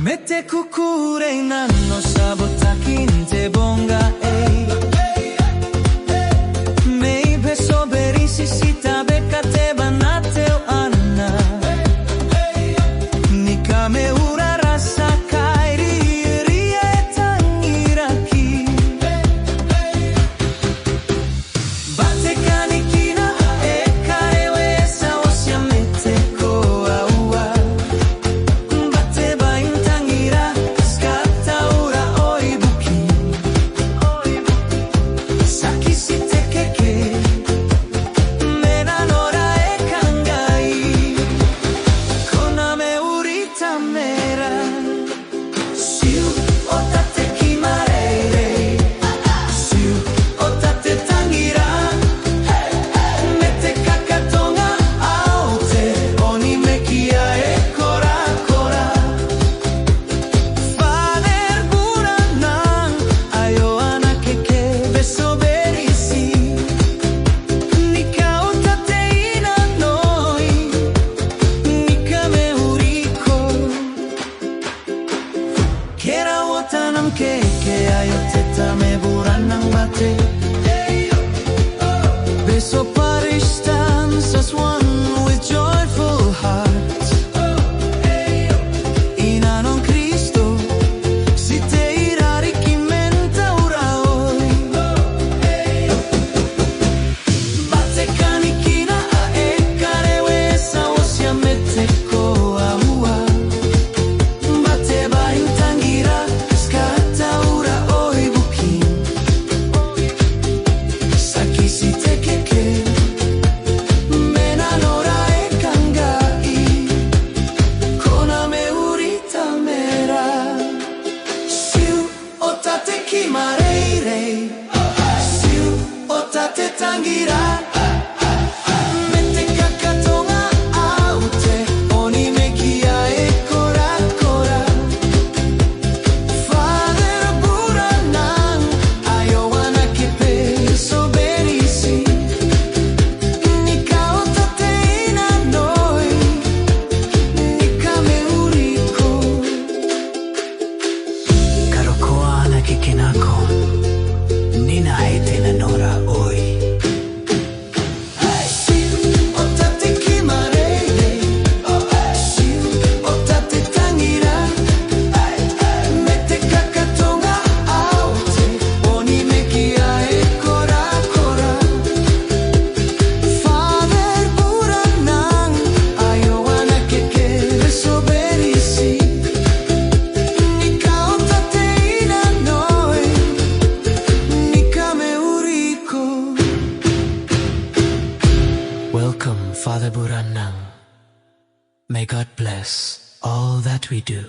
Mete kukure inano sabotaki bonga Mei beso berisi sita bekate banateo anna Nikame ura rasa kairi rieta ngiraki Bate kanikina karewe esa osya mete ko aua Bate baintangira skata ura oibuki Saki sitekeke Menanora kangai Koname urita mera Siu otate kimarere Siu otate tangira Mete kakatonga aute Oni mekia e kora kora Fader buranan Ayo anakeke beso berisi Nika otate ina noi Nika me uriko Kera watanam keke ayo teta me buranang bate Beso parish stands as one with joyful hearts Inanon Cristo si te irari kimenta uraoi Bate kanikina karewe sa osya mete ko aua Bate baintangira skata ura oibuki Saki sitekeke Menanora kangai Koname urita mera Siu otate kimareire Siu otate tangira Mete kakatonga aute Oni mekia e kora kora Fader buranan Ayo anakeke beso berisi Nika otate ina noi Nika me uriko Karokoa anakeke nako Nina hete nanora oi Siu otate kimarere Siu otate tangira Mete kakatonga aute Oni mekia e kora kora Fader buranan Ayo anakeke beso berisi Nika otate ina noi Nika me uriko Welcome, Father Buranang. May God bless all that we do.